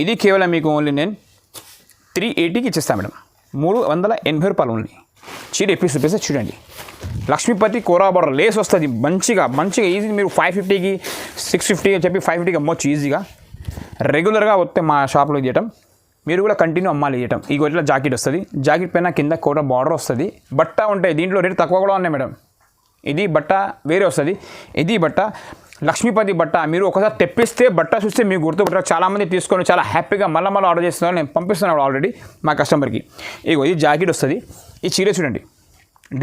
ఇది కేవలం మీకు ఓన్లీ నేను 380కి ఇచ్చేస్తాను మేడం. 380 రూపాయలు ఓన్లీ. చీర పీస్ పీసెస్ చూడండి, లక్ష్మీపతి కోరా బార్డర్ లేస్ వస్తుంది. మంచిగా ఈజీ మీరు 550కి 650 చెప్పి 550కి అమ్మొచ్చు ఈజీగా. రెగ్యులర్గా వస్తే మా షాప్లో చేయటం, మీరు కూడా కంటిన్యూ అమ్మాలి చేయటం. ఈ ఇట్లా జాకెట్ వస్తుంది, జాకెట్ పైన కింద కోట బార్డర్ వస్తుంది. బట్ట ఉంటాయి దీంట్లో, రేటు తక్కువ కూడా ఉన్నాయి మేడం. ఇది బట్ట వేరే వస్తుంది, ఇది బట్ట లక్ష్మీపతి బట్ట. మీరు ఒకసారి తెప్పిస్తే బట్ట చూస్తే మీకు గుర్తుపెట్టారు. చాలామంది తీసుకొని చాలా హ్యాపీగా మళ్ళీ ఆర్డర్ చేస్తున్నారు. నేను పంపిస్తున్నాను ఆల్రెడీ మా కస్టమర్కి. ఇగో ఇది జాకెట్ వస్తుంది. ఈ చీర చూడండి,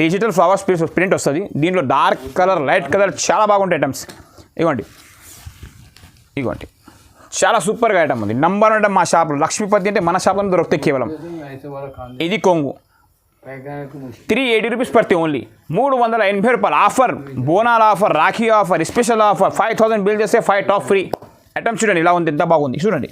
డిజిటల్ ఫ్లవర్స్ ప్రింట్ వస్తుంది. దీంట్లో డార్క్ కలర్, లైట్ కలర్ చాలా బాగుంటాయి ఐటమ్స్. ఇవ్వండి, ఇగోండి చాలా సూపర్గా ఐటమ్ ఉంది. నంబర్ అంటే మా షాప్లో లక్ష్మీపతి అంటే మన షాప్లో దొరుకుతాయి కేవలం. ఇది కొంగు 380 రూపీస్ పడుతుంది ఓన్లీ. 380 రూపాయలు ఆఫర్, బోనాల offer, Rakhi offer, special offer. 5000 bill చేస్తే 5 టాప్ ఫ్రీ. ఐటమ్ చూడండి ఇలా ఉంది, ఎంత బాగుంది చూడండి.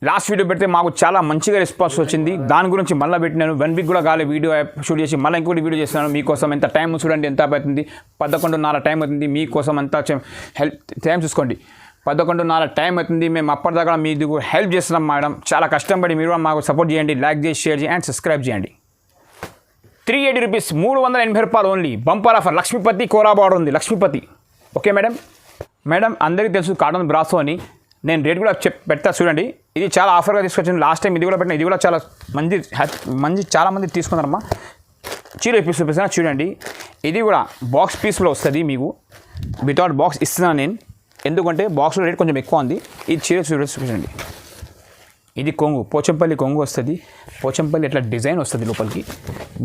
లాస్ట్ వీడియో పెడితే మాకు చాలా మంచిగా రెస్పాన్స్ వచ్చింది, దాని గురించి మళ్ళీ పెట్టినాను. 1 వీక్ కూడా కాలే వీడియో షూట్ చేసి మళ్ళీ ఇంకోటి వీడియో చేస్తున్నాను మీకోసం. ఎంత టైం చూడండి ఎంత అవుతుంది, 11:30 టైం అవుతుంది. మీకోసం అంతా హెల్ప్ టైం చూసుకోండి, 11:30 టైం అవుతుంది. మేము అప్పటిదాకా మీకు హెల్ప్ చేస్తున్నాం మేడం. చాలా కష్టపడి మీరు మాకు సపోర్ట్ చేయండి, లైక్ చేసి షేర్ చేయండి అండ్ సబ్స్క్రైబ్ చేయండి. 380 రూపీస్, 380 రూపాయలు only. Bumper offer. Lakshmipati Kora border ఉంది, లక్ష్మీపతి. Okay madam. మేడం అందరికీ తెలుసు కాటన్ బ్రాసో అని, నేను రేట్ కూడా పెడతా చూడండి. ఇది చాలా ఆఫర్గా తీసుకొచ్చాను. లాస్ట్ టైం ఇది కూడా పెట్టిన, ఇది కూడా చాలా మంచి చాలా మంది తీసుకున్నారమ్మా. చీర పీస్ చూపిస్తున్నా చూడండి. ఇది కూడా బాక్స్ పీస్లో వస్తుంది మీకు, వితౌట్ బాక్స్ ఇస్తున్నాను నేను, ఎందుకంటే బాక్స్లో రేట్ కొంచెం ఎక్కువ ఉంది. ఇది చీర చూపించండి. ఇది కొంగు, పోచంపల్లి కొంగు వస్తుంది. పోచంపల్లి ఇట్లా డిజైన్ వస్తుంది, లోపలికి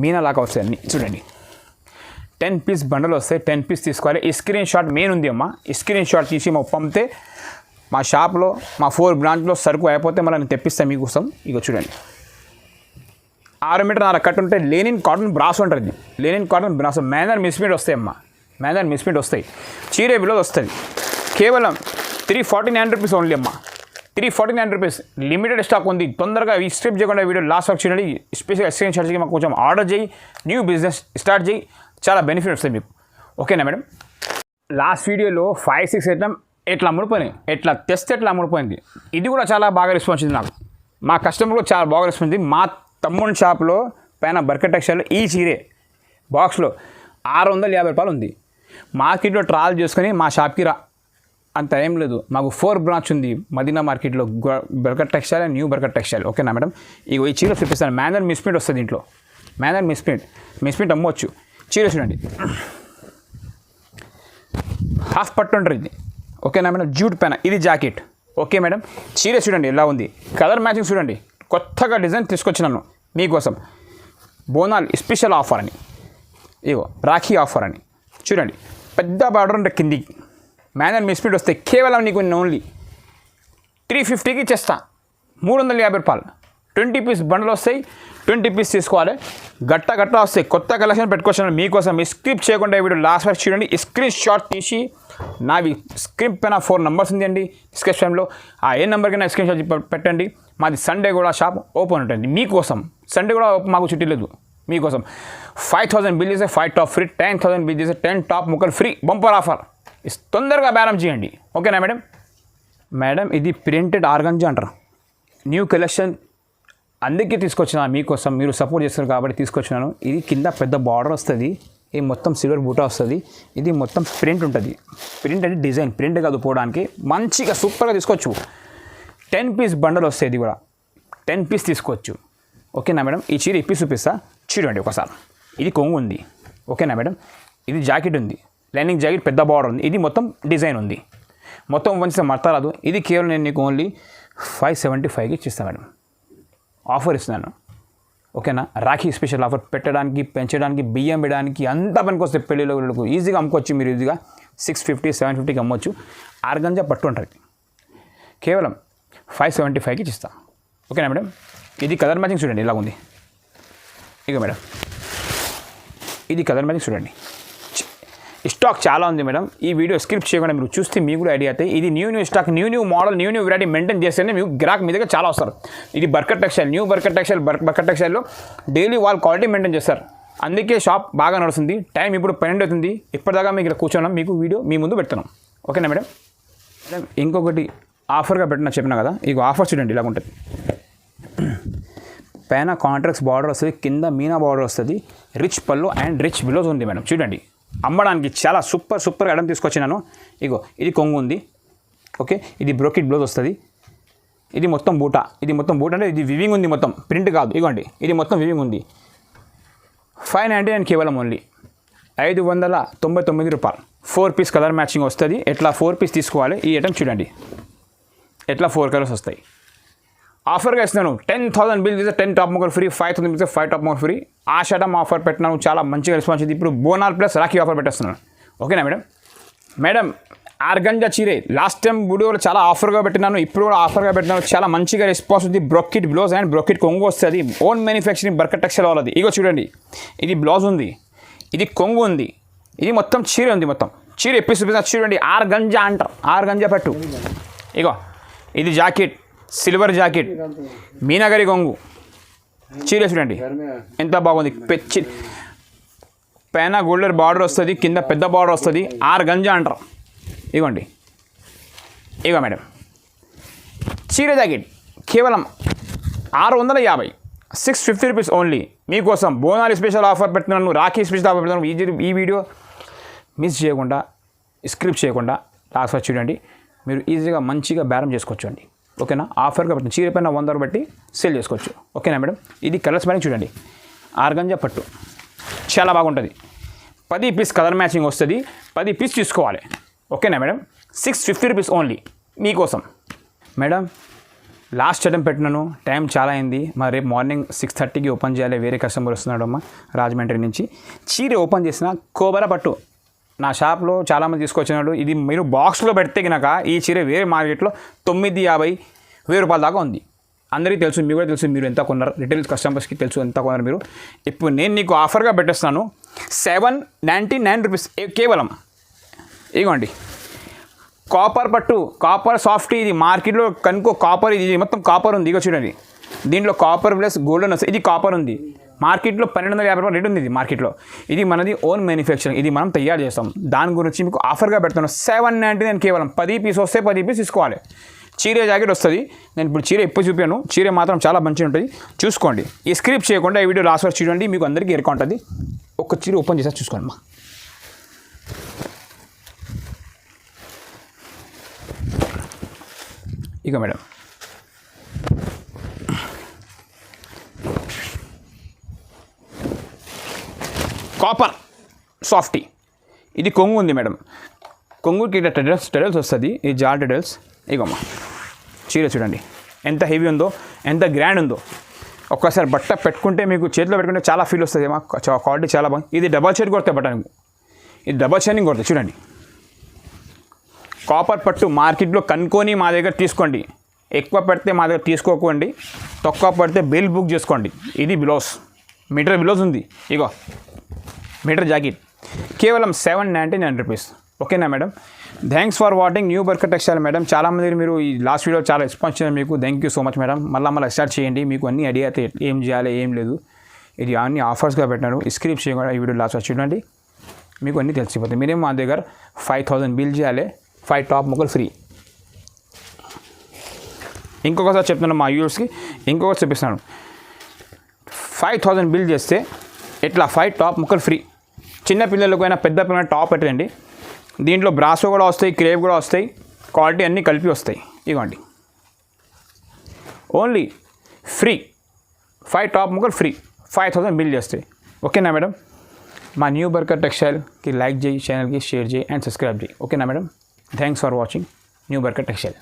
మీనాలాగా వస్తుంది అన్నీ చూడండి. 10 పీస్ బండలు వస్తాయి, 10 పీస్ తీసుకోవాలి. ఈ స్క్రీన్ షాట్ మెయిన్ ఉంది అమ్మా, ఈ స్క్రీన్ షాట్ తీసి మా పంపితే మా షాప్లో మా 4 బ్రాంచ్లో సరుకు అయిపోతే మళ్ళీ నేను తెప్పిస్తాను మీకోసం. ఇక చూడండి 6 మీటర్ 4 కట్ ఉంటే లెనిన్ కాటన్ బ్రాస్ ఉంటుంది. Linen cotton brass manner misprint వస్తాయి అమ్మా, మేనర్ మిస్ప్రింట్ వస్తాయి. చీరే బిలో వస్తుంది. కేవలం 349 రూపీస్ ఓన్లీ అమ్మా, 349 రూపీస్. లిమిటెడ్ స్టాక్ ఉంది, తొందరగా ఈ స్ట్రిప్ చేయకుండా వీడియో లాస్ట్ వరకు చూడండి. స్పెషల్ ఎక్స్చేంజ్ చార్జ్కి మాకు కొంచెం ఆర్డర్ చేయి, న్యూ బిజినెస్ స్టార్ట్ చేయి, చాలా బెనిఫిట్ వస్తాయి మీకు. ఓకేనా మేడం. లాస్ట్ వీడియోలో 5-6 ఐటమ్ ఎట్లా అమ్ముడిపోయినాయి, ఎట్లా తెస్తే ఎట్లా అమ్ముడిపోయింది. ఇది కూడా చాలా బాగా రెస్పాన్స్ ఉంది నాకు, మా కస్టమర్ కూడా చాలా బాగా రెస్పాన్స్ ఉంది. మా తమ్ముని షాప్లో పైన బర్కట్ టెక్స్టైల్లో ఈ చీరే బాక్స్లో 650 రూపాయలు ఉంది. మార్కెట్లో ట్రావెల్ చేసుకొని మా షాప్కి అంత ఏం లేదు. మాకు 4 బ్రాంచ్ ఉంది మదీనా మార్కెట్లో, Barkat textile and new Barkat textile. ఓకేనా మేడం. ఇగో ఈ చీర చూపిస్తాను. మేనర్ మిస్ప్రింట్ వస్తుంది దీంట్లో, మేనర్ మిస్ప్రింట్ అమ్మవచ్చు. చీర చూడండి, హాఫ్ పట్టు ఉంటుంది ఇది. ఓకేనా మేడం. జూట్ పైన ఇది జాకెట్. Okay madam. చీర చూడండి ఎలా ఉంది, కలర్ మ్యాచింగ్ చూడండి. కొత్తగా డిజైన్ తీసుకొచ్చినాను మీకోసం. బోనాల్ స్పెషల్ ఆఫర్ అని, ఇగో రాఖీ ఆఫర్ అని చూడండి. పెద్ద బార్డర్ ఉంటే కిందికి మేనర్ మిస్ప్రింట్ వస్తే కేవలం నీకు ఓన్లీ 350కి ఇచ్చేస్తా. 350 రూపాయలు. 20 పీస్ బండ్లు వస్తాయి, 20 పీస్ తీసుకోవాలి. గట్ట వస్తాయి. కొత్త కలెక్షన్ పెట్టుకొచ్చాను మీకోసం. స్క్రిప్ట్ చేయకుండా వీడియో లాస్ట్ వరకు చూడండి. స్క్రీన్ షాట్ తీసి నావి స్క్రిప్ట్ పైన 4 నెంబర్స్ ఉందండి డిస్క్రిప్షన్లో. ఆ ఏ నెంబర్కైనా స్క్రీన్ షాట్ పెట్టండి. మాది సండే కూడా షాప్ ఓపెన్ ఉంటుంది మీకోసం. సండే కూడా మాకు చుట్టూ లేదు మీకోసం. 5000 బిల్ చేస్తే 5 టాప్ ఫ్రీ, 10,000 బిల్ చేస్తే 10 టాప్ ముక్కలు ఫ్రీ. Bumper offer. తొందరగా బేరం చేయండి. ఓకేనా మేడం. మేడం ఇది ప్రింటెడ్ ఆర్గంజా అంటారు, న్యూ కలెక్షన్, అందుకే తీసుకొచ్చిన మీకోసం. మీరు సపోర్ట్ చేస్తారు కాబట్టి తీసుకొచ్చినాను. ఇది కింద పెద్ద బార్డర్ వస్తుంది, ఇది మొత్తం సిల్వర్ బూటా వస్తుంది. ఇది మొత్తం ప్రింట్ ఉంటుంది. ప్రింట్ అంటే డిజైన్, ప్రింట్ కాదు పోవడానికి. మంచిగా సూపర్గా తీసుకోవచ్చు. 10 పీస్ బండల్ వస్తాయి. ఇది కూడా 10 పీస్ తీసుకోవచ్చు. ఓకేనా మేడం. ఈ చీర ఇప్పి చూపిస్తా చూడండి ఒకసారి. ఇది కొంగు ఉంది. ఓకేనా మేడం. ఇది జాకెట్ ఉంది, లైనింగ్ జాకెట్, పెద్ద బార్డర్ ఉంది. ఇది మొత్తం డిజైన్ ఉంది. మొత్తం మంచిగా మడతరాదు. ఇది కేవలం నేను నీకు ఓన్లీ 575కి ఇచ్చిస్తాను మేడం. ఆఫర్ ఇస్తున్నాను. ఓకేనా. రాఖీ స్పెషల్ ఆఫర్ పెట్టడానికి, పెంచడానికి, బియ్యం వేయడానికి అంతా పనికి వస్తే పెళ్ళిలో ఈజీగా అమ్ముకోవచ్చు. మీరు ఈజీగా 650, 750కి అమ్మవచ్చు. ఆర్గంజా పట్టు ఉంటుంది. కేవలం 575కి ఇస్తా. ఓకేనా మేడం. ఇది కలర్ మ్యాచింగ్ చూడండి ఇలా ఉంది. ఇక మేడం ఇది కలర్ మ్యాచింగ్ చూడండి. స్టాక్ చాలా ఉంది మేడం. ఈ వీడియో స్క్రిప్ట్ చేయకుండా మీరు చూస్తే మీకు కూడా ఐడియా అవుతాయి. ఇది new stock, new model, new variety maintain చేస్తేనే మీకు గ్రాహక్ మీ దగ్గర చాలా వస్తారు. ఇది Barkat textile, new Barkat టెక్స్టైల్లో daily వాళ్ళు క్వాలిటీ మెయింటైన్ చేస్తారు. అందుకే షాప్ బాగా నడుస్తుంది. టైం ఇప్పుడు 12 అవుతుంది. ఇప్పటిదాకా మీకు ఇలా కూర్చోన్నాం, మీకు వీడియో మీ ముందు పెడుతున్నాం. ఓకేనా మేడం. మేడం ఇంకొకటి ఆఫర్గా చెప్పినా కదా, ఇక ఆఫర్ చూడండి ఇలా ఉంటుంది. పైన కాంట్రాక్ట్స్ బార్డర్ వస్తుంది, కింద మీనా బార్డర్ వస్తుంది, రిచ్ పళ్ళు అండ్ రిచ్ బిలోస్ ఉంది మేడం. చూడండి అమ్మడానికి చాలా సూపర్గా ఐటమ్ తీసుకొచ్చినాను. ఇగో ఇది కొంగు ఉంది. ఓకే. ఇది బ్రోకెట్ బ్లౌజ్ వస్తుంది. ఇది మొత్తం బూటా. ఇది మొత్తం బూటా అంటే ఇది వివింగ్ ఉంది, మొత్తం ప్రింట్ కాదు. ఇగోండి ఇది మొత్తం వివింగ్ ఉంది. 599 కేవలం ఓన్లీ 599 రూపాయలు. 4 పీస్ కలర్ మ్యాచింగ్ వస్తుంది. ఎట్లా 4 పీస్ తీసుకోవాలి. ఈ ఐటమ్ చూడండి ఎట్లా 4 కలర్స్ వస్తాయి. ఆఫర్గా ఇస్తున్నాను. 10,000 బిల్ చేస్తే 10 టాప్ మొక్కలు ఫ్రీ, 5,000 బిల్ చేస్తే 5 టాప్ మొక్కలు ఫ్రీ. ఆ షటం ఆఫర్ పెట్టినాను, చాలా మంచిగా రెస్పాన్స్ ఉంది. ఇప్పుడు బోనాల్ ప్లస్ రాఖీ ఆఫర్ పెట్టేస్తున్నాను. ఓకేనా మేడం. మేడం ఆర్గంజా చీరే లాస్ట్ టైం వీడియోలో చాలా ఆఫర్గా పెట్టినాను, ఇప్పుడు కూడా ఆఫర్గా పెట్టినాను. చాలా మంచిగా రెస్పాన్స్ ఉంది. బ్రొకెట్ బ్లౌజ్ అండ్ బ్రొకెట్ కొంగు వస్తుంది. ఓన్ మ్యానుఫ్యాక్చరింగ్ బర్కట్ టెక్స్టైల్ వాళ్ళది. ఇగో చూడండి, ఇది బ్లౌజ్ ఉంది, ఇది కొంగు ఉంది, ఇది మొత్తం చీర ఉంది. మొత్తం చీర ఎప్పి చూపిస్తా చూడండి. ఆర్గంజా అంటారు, ఆర్గంజా పట్టు. ఇగో ఇది జాకెట్, సిల్వర్ జాకెట్, మీనాగరి కొంగు చీర చూడండి ఎంత బాగుంది. పైన గోల్డెన్ బార్డర్ వస్తుంది, కింద పెద్ద బార్డర్ వస్తుంది. ఆర్గంజా అంటారు. ఇగోండి, ఇగో మేడం చీర జాకెట్ కేవలం 650, 650 రూపీస్ ఓన్లీ. మీకోసం బోనాలు స్పెషల్ ఆఫర్ పెడుతున్నాను, రాఖీ స్పెషల్ ఆఫర్ పెడుతున్నాను. ఈ వీడియో మిస్ చేయకుండా, స్క్రిప్ట్ చేయకుండా లాస్ట్ వరకు చూడండి. మీరు ఈజీగా మంచిగా బేరం చేసుకోవచ్చు అండి. ఓకేనా? ఆఫర్గా పెట్టిన చీర పైన 100 బట్టి సేల్ చేసుకోవచ్చు. ఓకేనా మేడం? ఇది కలర్స్ పైన చూడండి. ఆర్గంజా పట్టు చాలా బాగుంటుంది. 10 పీస్ కలర్ మ్యాచింగ్ వస్తుంది. 10 పీస్ తీసుకోవాలి. ఓకేనా మేడం? 650 రూపీస్ ఓన్లీ మీకోసం. మేడం లాస్ట్ ఐటమ్ పెట్టినాను, టైం చాలా అయింది. మరి రేపు మార్నింగ్ 6:30కి ఓపెన్ చేయాలి. వేరే కస్టమర్ వస్తున్నాడు అమ్మ రాజమండ్రి నుంచి. చీర ఓపెన్ చేసిన కోబరా పట్టు నా షాప్లో చాలామంది తీసుకొచ్చినాడు. ఇది మీరు బాక్స్లో పెడితే కనుక ఈ చీర వేరే మార్కెట్లో 950, 1000 రూపాయల దాకా ఉంది. అందరికీ తెలుసు, మీకు కూడా తెలుసు, మీరు ఎంత కొన్నారు. రిటైల్ కస్టమర్స్కి తెలుసు ఎంత కొన్నారు మీరు. ఇప్పుడు నేను నీకు ఆఫర్గా పెట్టేస్తాను 799 రూపీస్ కేవలం. ఇగోండి కాపర్ పట్టు, కాపర్ సాఫ్ట్. ఇది మార్కెట్లో కనుకో కాపర్, ఇది మొత్తం కాపర్ ఉంది. ఇగో చూడండి, దీంట్లో కాపర్ ప్లస్ గోల్డెన్ వస్తుంది. ఇది కాపర్ ఉంది. మార్కెట్లో 1250 రూపాయలు రేట్ ఉంది ఇది మార్కెట్లో. ఇది మనది ఓన్ మ్యానుఫ్యాక్చరింగ్, ఇది మనం తయారు చేస్తాం. దాని గురించి మీకు ఆఫర్గా పెడతాను 799 కేవలం. 10 పీస్ వస్తే 10 పీస్ తీసుకోవాలి. చీర జాకెట్ వస్తుంది. నేను ఇప్పుడు చీర ఎప్పుడు చూపాను. చీర మాత్రం చాలా మంచిగా ఉంటుంది, చూసుకోండి. ఈ స్క్రిప్ట్ చేయకుండా ఈ వీడియో లాస్ట్ వరకు చూడండి, మీకు అందరికీ ఎరుక ఉంటుంది. ఒక చీర ఓపెన్ చేసి చూసుకోండి అమ్మా. ఇక మేడం కాపర్ సాఫ్టీ. ఇది కొంగు ఉంది మేడం. కొంగుకి ఇట్లా టెడల్స్ వస్తుంది. ఇది జాల్ టెడల్స్. ఇగమ్మా చీర చూడండి ఎంత హెవీ ఉందో, ఎంత గ్రాండ్ ఉందో. ఒక్కసారి బట్ట పెట్టుకుంటే, మీకు చేతిలో పెట్టుకుంటే చాలా ఫీల్ వస్తుంది. ఏమో క్వాలిటీ చాలా బాగుంది. ఇది డబల్ షేడ్ కొడతాయి బట్టనికి, ఇది డబల్ షేడింగ్ కొడతాయి చూడండి. కాపర్ పట్టు మార్కెట్లో కనుక్కొని మా దగ్గర తీసుకోండి. ఎక్కువ పెడితే మా దగ్గర తీసుకోకండి, తక్కువ పడితే బిల్ బుక్ చేసుకోండి. ఇది బ్లౌజ్, మీటర్ బ్లౌజ్ ఉంది. ఇగో మీటర్ జాకెట్ కేవలం 799 రూపీస్. ఓకేనా madam? Thanks for watching new Barkat textile madam. చాలామంది మీరు ఈ లాస్ట్ వీడియో చాలా రెస్పాన్స్ చేయాలి. మీకు thank you so much madam. మళ్ళీ స్టార్ట్ చేయండి. మీకు అన్ని ఐడియా అయితే ఏం చేయాలి ఏం లేదు. ఇది అన్ని ఆఫర్స్గా పెట్టినారు. స్క్రిప్ట్ చేయకుండా ఈ వీడియో లాస్ట్ చూడండి, మీకు అన్నీ తెలిసిపోతాయి. మీరేమో మా దగ్గర 5000 బిల్ చేయాలి, 5 టాప్ ముక్కలు ఫ్రీ. ఇంకొకసారి చెప్తున్నాను మా వ్యూవర్స్కి, ఇంకొకటి చూపిస్తున్నాను. 5000 బిల్ చేస్తే ఇట్లా 5 టాప్ ముక్కలు ఫ్రీ. చిన్న పిల్లలకైనా పెద్ద పిల్లలైనా టాప్ పెట్టండి. దీంట్లో బ్రాసో కూడా వస్తాయి, క్రేప్ కూడా వస్తాయి, క్వాలిటీ అన్నీ కలిపి వస్తాయి. ఇవ్వండి ఓన్లీ ఫ్రీ. 5 టాప్ ముక్కలు ఫ్రీ, 5000 బిల్ చేస్తాయి. ఓకేనా మేడం? మా న్యూ బర్కట్ టెక్స్టైల్కి లైక్ చేయి, ఛానల్కి షేర్ చేయి అండ్ సబ్స్క్రైబ్ చేయి. ఓకేనా madam? Thanks for watching new Barkat textile.